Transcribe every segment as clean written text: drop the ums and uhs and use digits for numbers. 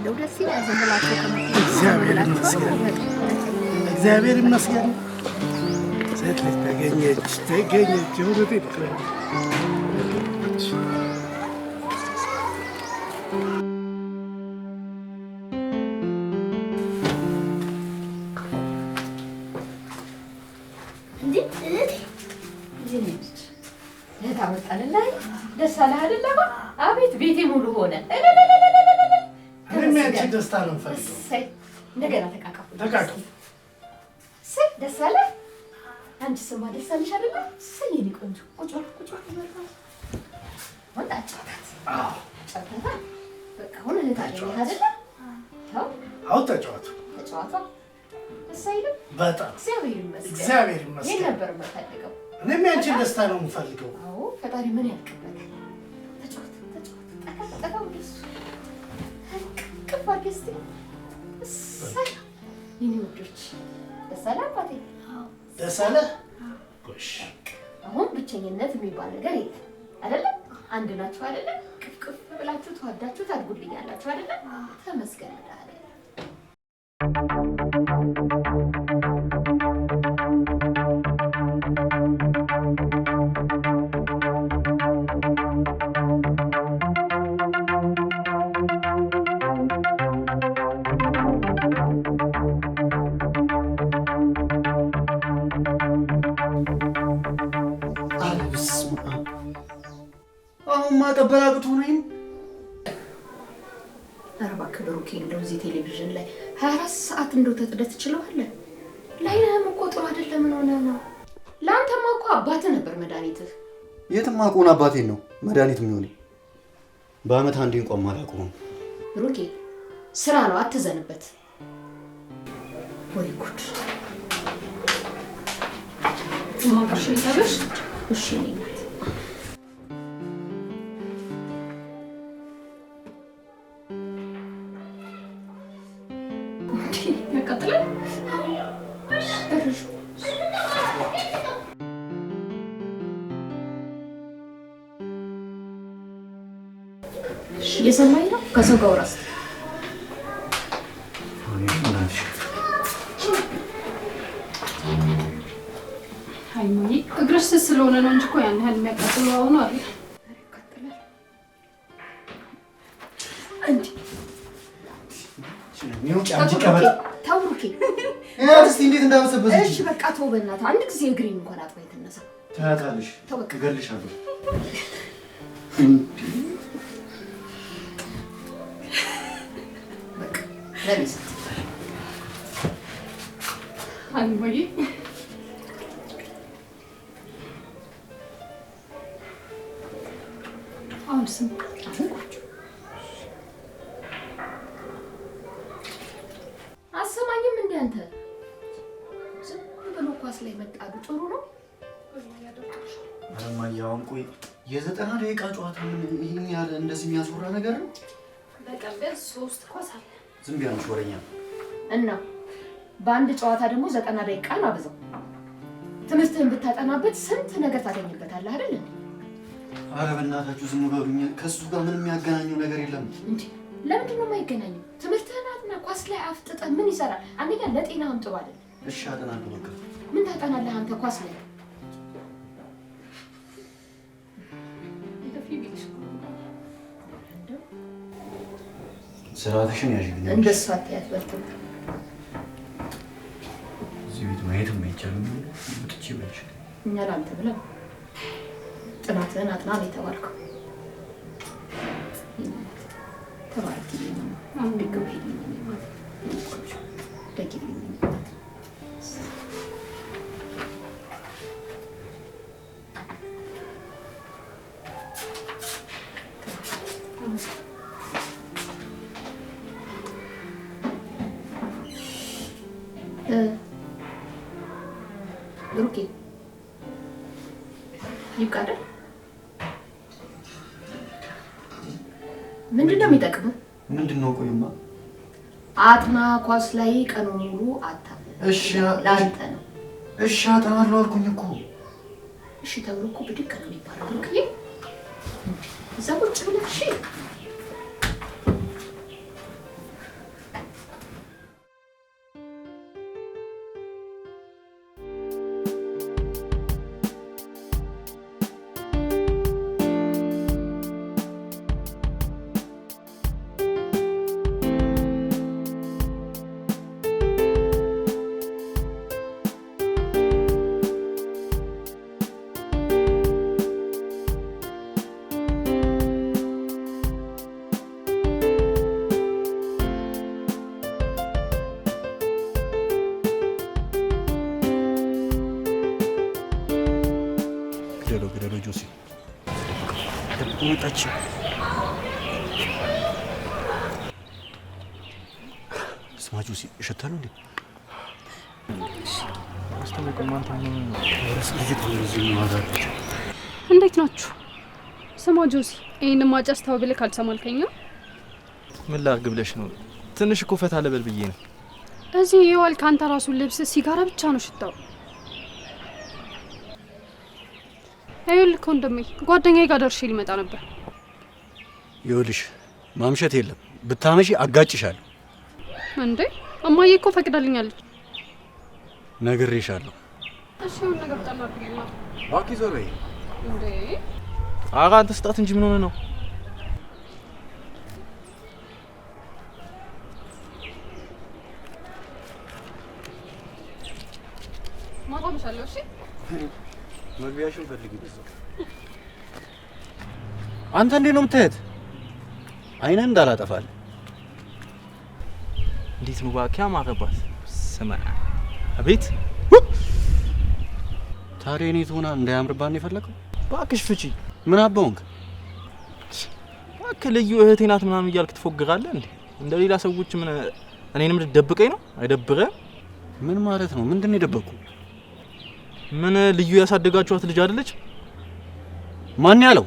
እንደው ደስ ይላል። ዝም ብላችሁ እግዚአብሔር ይመስገን። ሴት ልጅ ተገኘች። እውነቴን ነው። ደስ አለህ አይደል? አቤት ቤቴ ሙሉ ሆነ። እኔም ያንቺን ደስታ ነው የምፈልገው። እንደገና ተቃቀፉ። ደስ አለህ? አንቺስማ ደስ አለሽ አይደል? የእኔ ቆንጆ ቁጭ በል ወጣ ጫወታት። በቃ አሁን እህት አለኝ አይደል? አሁን ተጫወቱ። ደስ አይልም? በጣም እግዚአብሔር ይመስገን። ይሄን ነበር የምፈልገው። እኔም ያንቺን ደስታ ነው የምፈልገው። አዎ ፈጣሪ ምን ያልቅበታል። ተጫወት ጠጋ ወደሱ ቅፍ አድርገህ እስኪ። እሰይ የእኔ ውዶች ደስ አለህ አባቴ? ደስ አለህ? ጎሽ አሁን ብቸኝነት የሚባል ነገር የለም አይደለም? አንድ ናችሁ አይደለም? ቅፍ ብላችሁ ተዋዳችሁ ታድጉልኛላችሁ አይደለም? ተመስገን መድኃኒዓለም። ማጠበላቅቱ ነኝ። ኧረ እባክህ ብሩኬ፣ እንደው እዚህ ቴሌቪዥን ላይ 24 ሰዓት እንደው ተጥደህ ትችለዋለህ? ላይነህም እኮ ጥሩ አይደለም። ምን ሆነህ ነው? ለአንተማ እኮ አባትህ ነበር መድኃኒትህ። የትም አውቀውን አባቴን ነው መድኃኒት የሚሆነው። በአመት አንዴ እንኳን ማላውቀውም። ብሩኬ ስራ ነው፣ አትዘንበት። ወይ ጉድ! ማቅሽ ይታበሽ። እሺ ነኝ የሰማኝ ነው። ከሰው ጋር ወራስ ሃይማኒ እግርሽ ስለሆነ ነው እንጂ እኮ ያን ያህል የሚያቃጥለው አሁን አይደል? ታውሩኬ እስቲ እንዴት እንዳመሰበሰች። እሺ በቃ ተው በእናትህ። አንድ ጊዜ እግሬን እንኳን አጥባ የተነሳ ታያታለሽ። እገልሻለሁ። ለሊስ ሃይማኒ አሁን ስም አሰማኝም እንደ አንተ ዝም ብሎ ኳስ ላይ መጣዱ ጥሩ ነው። አለማያውን ቆይ የ90 ደቂቃ ጨዋታ ምን ይሄን ያለ እንደዚህ የሚያስወራ ነገር ነው? በቀን ቢያንስ 3 ኳስ አለ። ዝም ቢያንስ ወሬኛ እና በአንድ ጨዋታ ደግሞ 90 ደቂቃ ነው አብዛው። ትምህርትህን ብታጠናበት ስንት ነገር ታገኝበታለህ አይደል እንዴ? ኧረ በእናታችሁ ዝም በሉኝ። ከሱ ጋር ምንም የሚያገናኘው ነገር የለም እንዴ። ለምንድን ነው የማይገናኘው? ትምህርትህን አጥና። ኳስ ላይ አፍጥጠህ ምን ይሰራል? አንደኛ ለጤናህም ጥሩ አይደለም። እሺ አጠናለሁ በቃ። ምን ታጠናለህ አንተ ኳስ ላይ? ስራትሽን ያዥልኝ። እንደሱ አትያት በልተው። እዚህ ቤት ማየትም አይቻልም። ወጥቼ በልሽ። እኛ ላንተ ብለን ጥናትህን አጥና ነው የተባልከው። ተባረክ ይልኝ አንግብ ይልኝ ደግልኝ ብሩኬ ይብቃል። ምንድን ነው የሚጠቅመው? ምንድን ነው? ቆይማ አጥና ኳስ ላይ ቀኑን ሙሉ አታፍል። እሺ ላንተ ነው። እሺ አጠናለሁ አልኩኝ እኮ። እሺ ተብሎ እኮ ብድግ ነው የሚባለው። ብሩክዬ እዛ ቁጭ ብለህ እሺ ግደለው ጆሲ ወጣች ስማ ጆሲ እሸታለሁ እንዴ አስተውቀም አንተ ምን ወርስ ልጅት እንደዚህ ማዳረች እንዴት ናችሁ ስማ ጆሲ ይሄን ማጫስታው ብለህ ካልሰማልከኝ ምን ላርግ ብለሽ ነው ትንሽ እኮ ፈታ ለበል ብዬ ነው እዚህ ይዋል ካንተ ራሱ ልብስ ሲጋራ ብቻ ነው ሽታው አይልኩ እንደምይ ጓደኛዬ ጋር ደርሼ ሊመጣ ነበር ይኸውልሽ ማምሸት የለም ብታመሺ አጋጭሻለሁ እንዴ እማዬ እኮ ፈቅዳልኛለች ነግሬሻለሁ እሺ ምን ነገር ጠላብኝማ ባኪ ዞሬ እንዴ አጋ አንተ ስጣት እንጂ ምን ሆነ ነው ማቆምሻለሁ እሺ መግቢያሽን ፈልጊ በዛው አንተ እንዴት ነው የምትሄድ አይነን እንዳላጠፋል እንዴት ነው ባኪያ ማረባት ስማ አቤት ታዲያ እኔ ትሆና እንዳያምርባን የፈለከው ባክሽ ፍቺ ምን አባውንክ ባክ ልዩ እህቴ ናት ምናምን እያልክ ትፎግራለህ እንዴ እንደሌላ ሰዎች ምን እኔንም ልትደብቀኝ ነው አይደብረም ምን ማለት ነው ምንድነው የደበቁ ምን ልዩ ያሳደጋችኋት ልጅ አይደለች ማን ያለው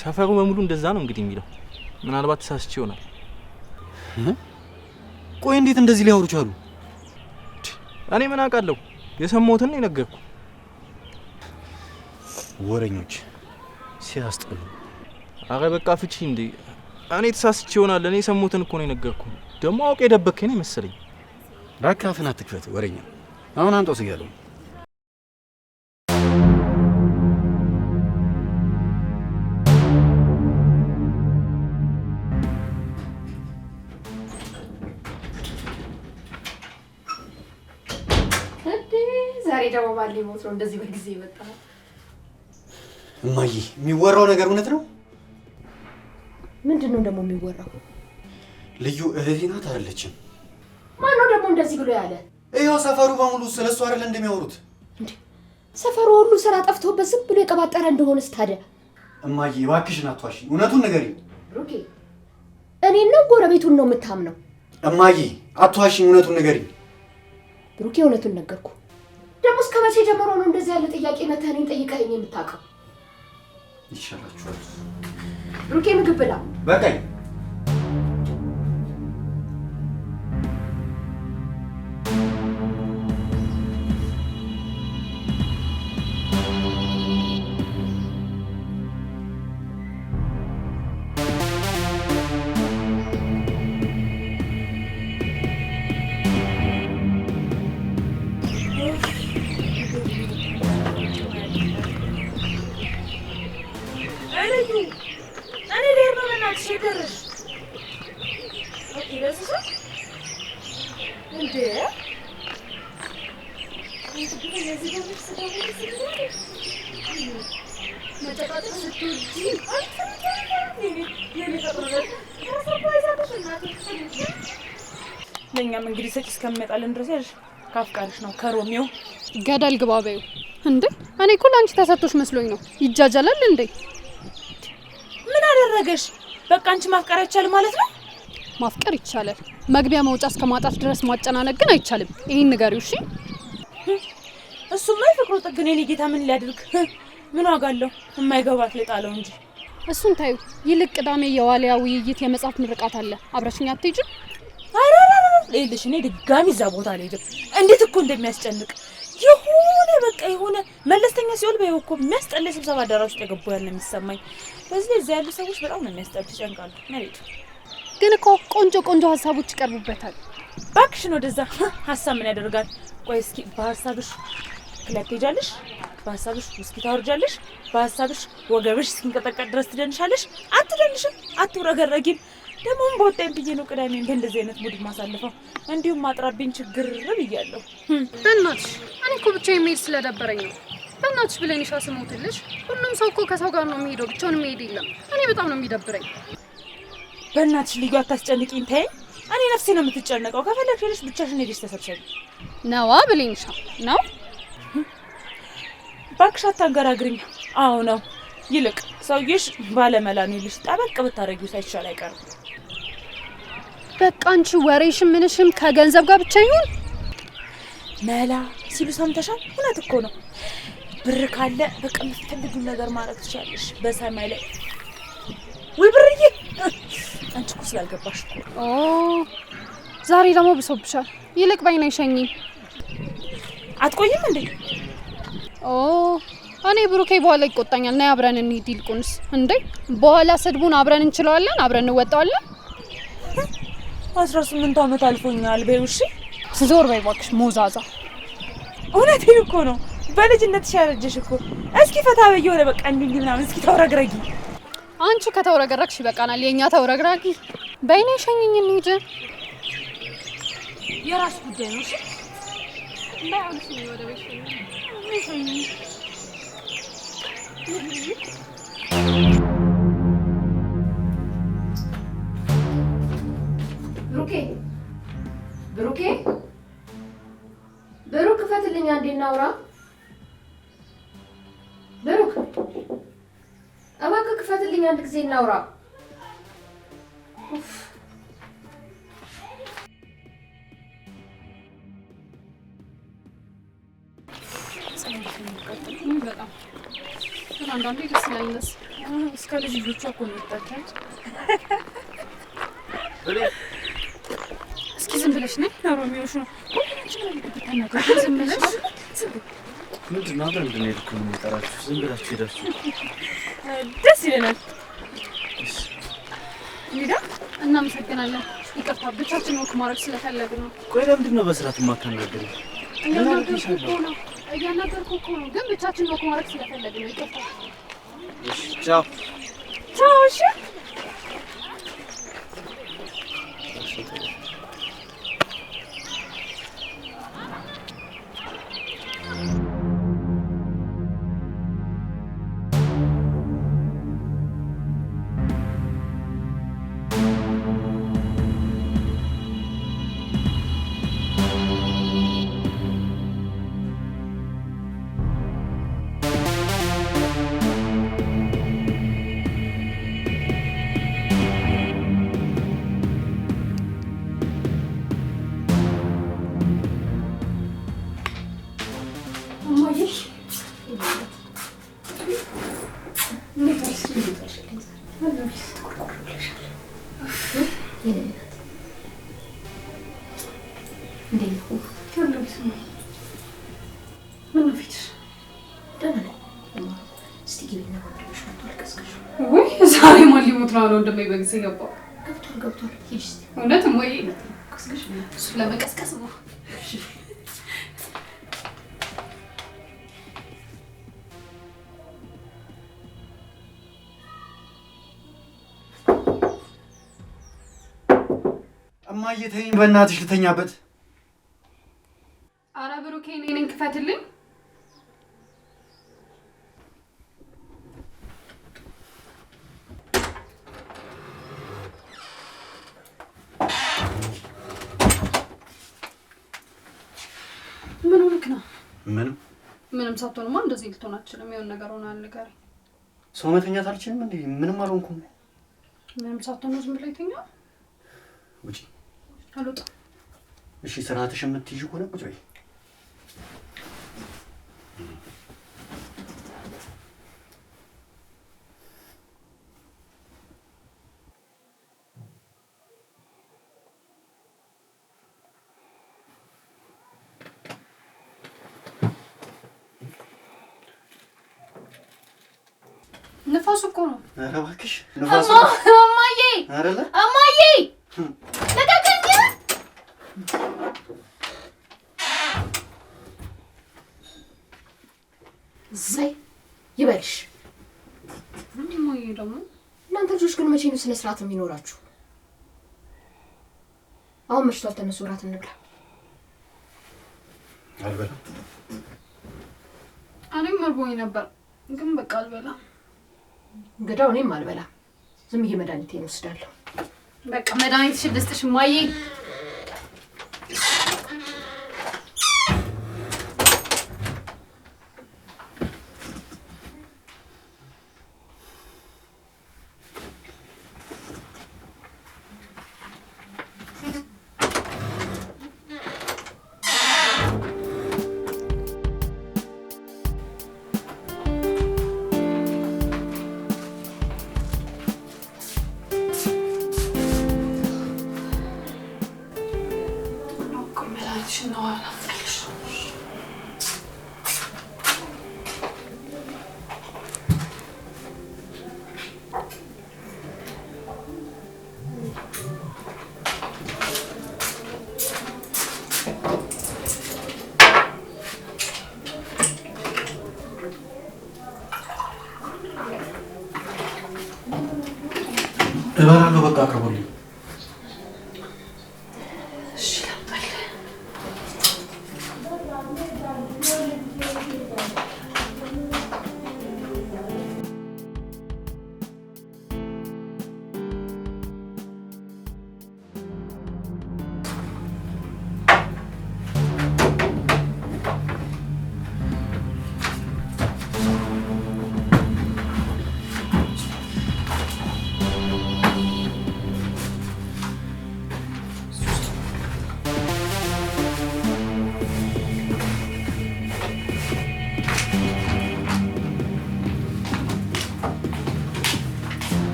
ሰፈሩ በሙሉ እንደዛ ነው እንግዲህ የሚለው ምናልባት ተሳስቼ ይሆናል ቆይ እንዴት እንደዚህ ሊያወሩ ቻሉ እኔ ምን አውቃለሁ የሰማሁትን ነው የነገርኩ ወሬኞች ሲያስጠሉ አረ በቃ ፍቺ እንዴ እኔ ተሳስቼ ይሆናል እኔ የሰማሁትን እኮ ነው የነገርኩ ደግሞ አውቄ ደበከኝ ነው መሰለኝ ራካፍና ትክፈት ወሬኛ አሁን አንተው ሲያለው ዛሬ ደግሞ ባለ ሞት ነው እንደዚህ በጊዜ መጣ እማዬ የሚወራው ነገር እውነት ነው ምንድነው ደግሞ የሚወራው ልዩ እህቴ ናት አይደለችም ማን ነው ደግሞ እንደዚህ ብሎ ያለ ይሄው ሰፈሩ በሙሉ ስለሱ አይደል እንደሚያወሩት እንዴ ሰፈሩ ሁሉ ስራ ጠፍቶበት ዝም ብሎ የቀባጠረ እንደሆነስ ታዲያ እማዬ እባክሽን አትዋሺ እውነቱን ንገሪኝ ብሩኬ እኔን ነው ጎረቤቱን ነው የምታምነው እማዬ አትዋሺኝ እውነቱን ንገሪኝ ብሩኬ እውነቱን ነገርኩ ደግሞ እስከ መቼ ጀምሮ ነው እንደዚህ ያለ ጥያቄ መተህኔን ጠይቀኸኝ የምታውቀው ይሻላችኋል ብሩኬ ምግብ ብላ በቃኝ ለኛም እንግዲህ ሰጪ እስከሚመጣልን ድረስ ያልሽ ካፍቃልሽ ነው ከሮሚዮ ገደል ግባበዩ እንዴ እኔ እኮ ላንቺ ተሰጥቶሽ መስሎኝ ነው ይጃጃላል እንዴ ምን አደረገሽ በቃ አንቺ ማፍቀር አይቻልም ማለት ነው ማፍቀር ይቻላል መግቢያ መውጫ እስከማጣት ድረስ ማጨናነቅ ግን አይቻልም ይሄን ንገሪው እሺ እሱማ ይፈቅሩ ጥግኔ እኔ ጌታ ምን ሊያድርግ ምን ዋጋ አለው የማይገባት ለጣለው እንጂ እሱን ታዩ ይልቅ ቅዳሜ የዋሊያ ውይይት የመጽሐፍ ምርቃት አለ አብረሽኝ አትሄጂም ለይልሽ እኔ ድጋሚ እዛ ቦታ አልሄድም እንዴት እኮ እንደሚያስጨንቅ የሆነ በቃ የሆነ መለስተኛ ሲኦል በይው እኮ የሚያስጠላ ስብሰባ አዳራሽ ውስጥ የገቡ ያለ የሚሰማኝ በዚህ እዛ ያሉ ሰዎች በጣም ነው የሚያስጠሉ ይጨንቃሉ ማለት ግን እኮ ቆንጆ ሀሳቦች ይቀርቡበታል ባክሽን ወደዛ ሀሳብ ምን ያደርጋል ቆይ እስኪ በሀሳብሽ ክለብ ትሄጃለሽ በሀሳብሽ ውስኪ ታወርጃለሽ በሀሳብሽ ወገብሽ እስኪንቀጠቀጥ ድረስ ትደንሻለሽ አትደንሽም አትውረገረጊም ደግሞ በወጣኝ ብዬ ነው ቅዳሜን በእንደዚህ አይነት ሙድ ማሳልፈው እንዲሁም ማጥራብኝ ችግር ብያለሁ በእናትሽ እኔ እኮ ብቻዬን መሄድ ስለደበረኝ ነው በእናትሽ ብለንሻ ስሞትልሽ ሁሉም ሰው እኮ ከሰው ጋር ነው የሚሄደው ብቻውን መሄድ የለም እኔ በጣም ነው የሚደብረኝ በእናትሽ ልዩ አታስጨንቂኝ ተይ እኔ ነፍሴ ነው የምትጨነቀው ከፈለግሽ ሄደሽ ብቻሽን ሄደሽ ተሰብሰቢ ነዋ ብለንሻ ነው ባክሽ አታንገራግሪኝ። አዎ ነው። ይልቅ ሰውዬሽ ባለመላ ነው ልጅ ጠበቅ ብታረጊው ሳይሻል አይቀርም። በቃ አንቺ ወሬሽም ምንሽም ከገንዘብ ጋር ብቻ ይሁን። መላ ሲሉ ሰምተሻል? እውነት እኮ ነው። ብር ካለ በቃ የምትፈልጊው ነገር ማድረግ ትችያለሽ በሰማይ ላይ። ወይ ብርዬ አንቺ እኮ ስላልገባሽ እኮ። ዛሬ ደግሞ ብሶብሻል። ይልቅ በይና ይሸኝ። አትቆይም እንዴ? እኔ ብሩኬ በኋላ ይቆጣኛል። ነይ አብረን እንሂድ። ይልቁንስ እንዴ በኋላ ስድቡን አብረን እንችለዋለን፣ አብረን እንወጣዋለን። 18 ዓመት አልፎኛል በይው። እሺ ዞር በይ እባክሽ ሞዛዛ። እውነቴን እኮ ነው። በልጅነትሽ ያረጀሽ እኮ። እስኪ ፈታ በይ የሆነ በቃ እንዲህ ምናምን እስኪ ተወረግረጊ። አንቺ ከተወረገረግሽ ይበቃናል። የኛ ተወረግራጊ። በይኔ ሸኝኝ እንሂድ። የራስ ጉዳይ ነው። እሺ ባይሆንስ ወደ ቤት ሸኝኝ። ብሩክ ክፈትልኝ አንዴ እናውራ። ብሩክ እባክህ ክፈትልኝ አንድ ጊዜ እናውራ። በጣም አንዳንዴ ደስ ይላል። እስከ ልጆቿ እኮ ነው የምትጠቀም። እስኪ ዝም ብለሽ ነይ። ሮሚዮሽ ነው ዝም ብለሽ ምንድን ነው አብረን እንድንሄድ እኮ ነው የምጠራችሁ። ዝም ብላችሁ ሄዳችሁ ደስ ይለናል። እንሂዳ። እናመሰግናለን። ይቅርታ ብቻችን ወክ ማድረግ ስለፈለግን ነው። ቆይ ለምንድን ነው በስርዓት የማታናግሪኝ? እያናገርኩ እኮ ነው፣ ግን ብቻችን ወክ ማድረግ ስለፈለግን ነው። ይቅርታ። ቻው ቻው። እሺ ዛሬ ማን ሊሞት ነው እንደማይ በግዜ ገባው። ገብቷል። ሂጂ እውነት ወይ ቀስቀሽ እሱ ለመቀስቀስ ነው። እማዬ ተይኝ በእናትሽ ልተኛበት። ኧረ ብሩኬ እኔን ክፈትልኝ። ምን ሆነክ ነው? ምንም ሳትሆንማ እንደዚህ ልትሆን አትችልም። የሆነ ነገር ሆኗል። ንገረኝ። ሰው መተኛት አልችልም እንዴ? ምንም አልሆንኩም። ምንም ሳትሆን ዝም ብለህ ተኛ። ውጪ። አልወጣም። እሺ ስርዓትሽ የምትይዥ ከሆነ ቁጭ በይ። ንፋስ እኮ ነው። ኧረ እባክሽ ንፋስ። እማዬ! ኧረ እማዬ! ለቀቀኝ! ዘይ ይበልሽ። እማዬ ደግሞ እናንተ ልጆች ግን መቼ ነው ስነ ስርዓት የሚኖራችሁ? አሁን መሽቷል። ተነሱ፣ እራት እንብላ። አልበላም። እኔም እርቦኝ ነበር ግን በቃ አልበላም። እንግዳው እኔም አልበላም። ዝም ብዬ መድኃኒቴን እወስዳለሁ። በቃ መድኃኒትሽን ልስጥሽ እማዬ። እበላለሁ። በቃ አቅርቦልኝ። እሺ ላምጣልህ።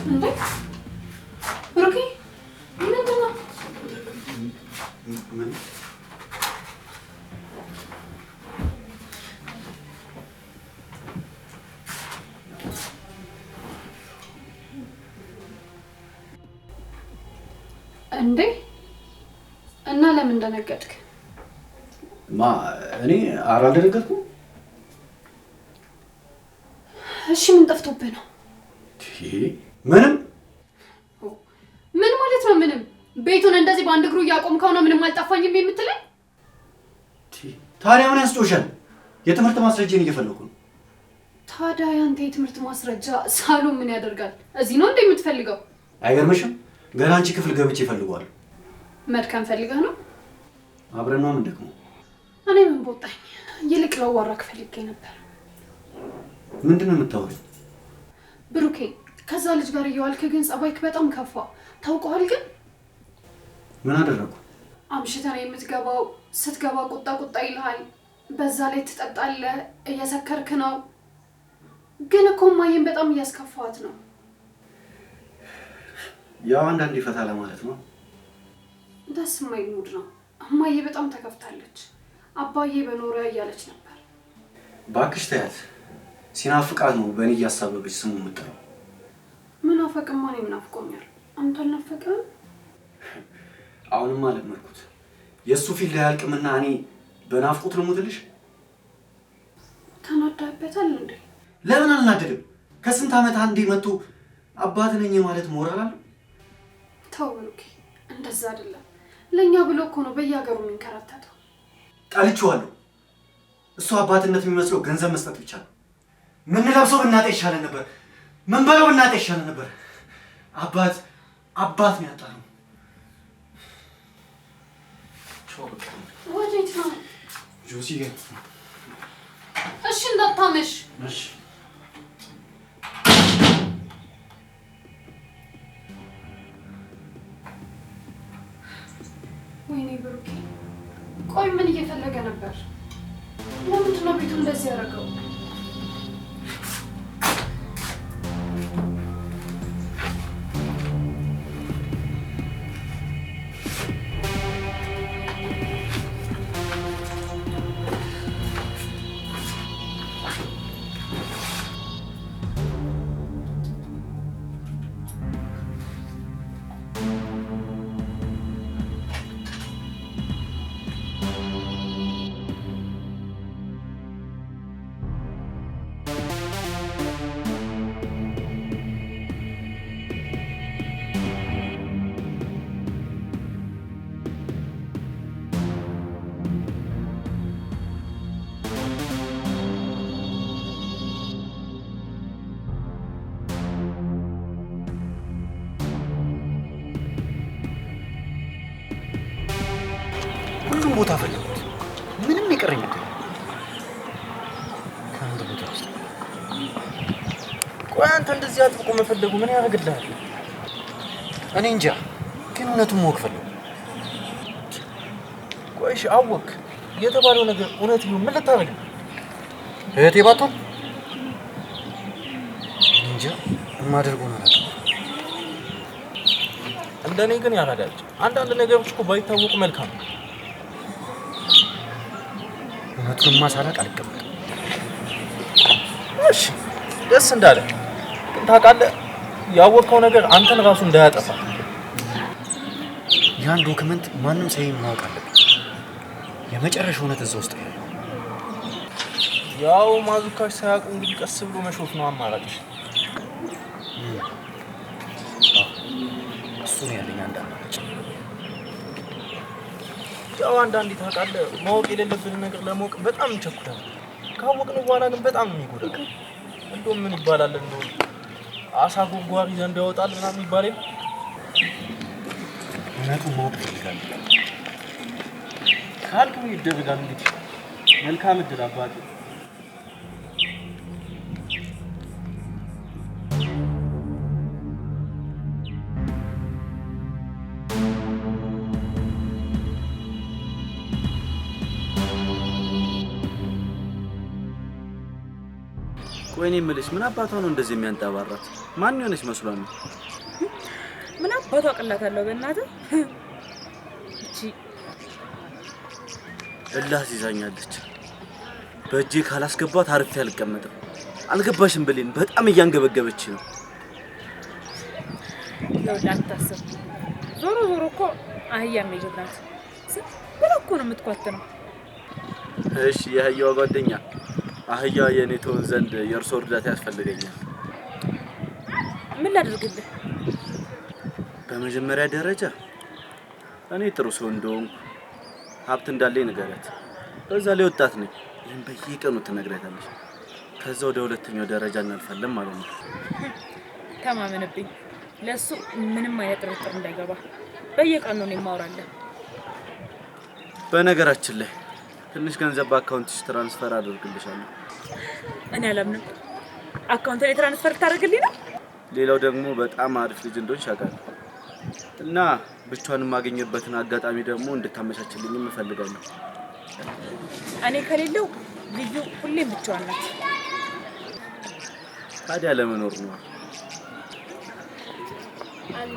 እንዴ ብሩኬ ምንድን ነው? ምን እንዴ እና ለምን ደነገጥክ? እኔ አልደነገጥኩም። እሺ ምን ጠፍቶብህ ነው? ምንም ምን ማለት ነው? ምንም ቤቱን እንደዚህ በአንድ እግሩ እያቆምከው ነው ምንም አልጠፋኝም የምትለኝ? ታዲያ ምን ያስጮሻል? የትምህርት ማስረጃን እየፈለኩ ነው። ታዲያ ያንተ የትምህርት ማስረጃ ሳሎን ምን ያደርጋል? እዚህ ነው እንዴ የምትፈልገው? አይገርምሽም? ገና አንቺ ክፍል ገብቼ እፈልገዋለሁ። መድከም ፈልገህ ነው? አብረን ነው ምን ደግሞ? እኔ ምን ቦጣኝ? ይልቅ ላዋራክ ፈልጌ ነበር። ምንድን ነው የምታወሪው? ብሩኬ ከዛ ልጅ ጋር እየዋልክ ግን ጸባይክ በጣም ከፋ። ታውቀዋል ግን? ምን አደረኩ? አምሽተህ ነው የምትገባው። ስትገባ ቁጣ ቁጣ ይልሃል። በዛ ላይ ትጠጣለህ። እየሰከርክ ነው። ግን እኮ እማዬን በጣም እያስከፋት ነው። ያው አንዳንዴ ፈታ ለማለት ነው። ደስ የማይል ሙድ ነው። እማዬ በጣም ተከፍታለች። አባዬ በኖረ እያለች ነበር። ባክሽ ተያት። ሲናፍቃት ነው በእኔ እያሳበበች ስሙ የምጠራው። ምን አፈቅማ? እኔ ምን አፍቆኛል? አንተ አልናፈቀህም? አሁንማ ለመድኩት። የእሱ ፊት ላይ አልቅምና እኔ በናፍቆት ነው የምትልሽ። ተናዳበታል እንዴ? ለምን አልናደድም? ከስንት ዓመት አንዴ መጥቶ አባት ነኝ ማለት ሞራል አለው? ተው ብሩኬ፣ እንደዛ አይደለም። ለእኛ ብሎ እኮ ነው በየሀገሩ የሚንከራተተው። ጠልቼዋለሁ። እሱ አባትነት የሚመስለው ገንዘብ መስጠት ብቻ ነው። ምን ለብሰው ብናጣ ይሻለን ነበር። ምን በለው ብናጣ ይሻለን ነበር። አባት ነው ያጣነው። ወዴት ነው? ጆሲ ጋር። እሺ እንዳታመሽ። እሺ ወይኔ ብሩኬ፣ ቆይ ምን እየፈለገ ነበር? ለምንድን ነው ቤቱ እንደዚህ ያደረገው? ሁሉም ቦታ ፈለኩት። ምንም የቀረኝ ነገር ከአንድ ቦታ ውስጥ። ቆይ አንተ እንደዚህ አጥብቆ መፈለጉ ምን ያደርግልሃል? እኔ እንጃ፣ ግን እውነቱን ማወቅ ፈለኩ። ቆይ እሺ አወክ የተባለው ነገር እውነት ይሁን ምን ልታደርግ ነው? እህቴ ባትሆን እንጃ የማደርገው ነው። እንደኔ ግን ያራዳል። አንዳንድ ነገሮች እኮ ባይታወቁ መልካም ነው። እውነቱን ማሳላቅ አልቀበልም። እሺ ደስ እንዳለ ግን ታውቃለህ፣ ያወቅከው ነገር አንተን ራሱ እንዳያጠፋ። ያን ዶክመንት ማንም ሳይ ማወቅ አለበት። የመጨረሻው እውነት እዛ ውስጥ ነው። ያው ማዙካሽ ሳያውቁ እንግዲህ ቀስ ብሎ መሾፍ ነው አማራጭ። ነው ያለኝ አንድ አማራጭ። ያው አንዳንዴ ታውቃለህ ማወቅ የሌለብን ነገር ለማወቅ በጣም እንቸኩላለን። ካወቅን በኋላ ግን በጣም ነው የሚጎዳው። እንደውም ምን ይባላል እንደው አሳ ጎጓሪ ዘንድ ያወጣል ምናምን ይባላል። እውነቱን ማወቅ ፈልጋለሁ ካልኩ ይደረጋል። እንግዲህ መልካም እድል አባቴ። ቆይኔ የምልሽ ምን አባቷ ነው እንደዚህ የሚያንጣባራት? ማን የሆነች መስሏት ነው? ምን አባቷ ቅላታለሁ በእናትህ። እቺ እላህ ይዛኛለች። በእጄ ካላስገባት አርፌ አልቀመጥም። አልገባሽም ብሌን፣ በጣም እያንገበገበች ነው። ለውላ አታስብ። ዞሮ ዞሮ እኮ አህያም ልጅ ናት። ብላ እኮ ነው የምትኳትነው። እሺ የአህያዋ ጓደኛ አህያ የኔ ትሆን ዘንድ የእርሶ እርዳታ ያስፈልገኛል። ምን ላድርግልህ? በመጀመሪያ ደረጃ እኔ ጥሩ ሰው እንደሆንኩ ሀብት እንዳለኝ ንገሪያት። በዛ ላይ ወጣት ነኝ። ይህን በየቀኑ ትነግሪያታለሽ። ከዛ ወደ ሁለተኛው ደረጃ እናልፋለን ማለት ነው። ተማመንብኝ። ለሱ ምንም አይነት ጥርጥር እንዳይገባ በየቀኑ ነው የማወራለን። በነገራችን ላይ ትንሽ ገንዘብ በአካውንትሽ ትራንስፈር አድርግልሻለሁ። እኔ አላምንም። አካውንት ላይ ትራንስፈር ታደርግልኝ ነው? ሌላው ደግሞ በጣም አሪፍ ልጅ እንደሆንሽ አውቃለሁ እና ብቻዋን የማገኝበትን አጋጣሚ ደግሞ እንድታመቻችልኝም እፈልጋለሁ። እኔ ከሌለው ልዩ ሁሌም ብቻዋን ናት። ታዲያ ለመኖር ነው። አለ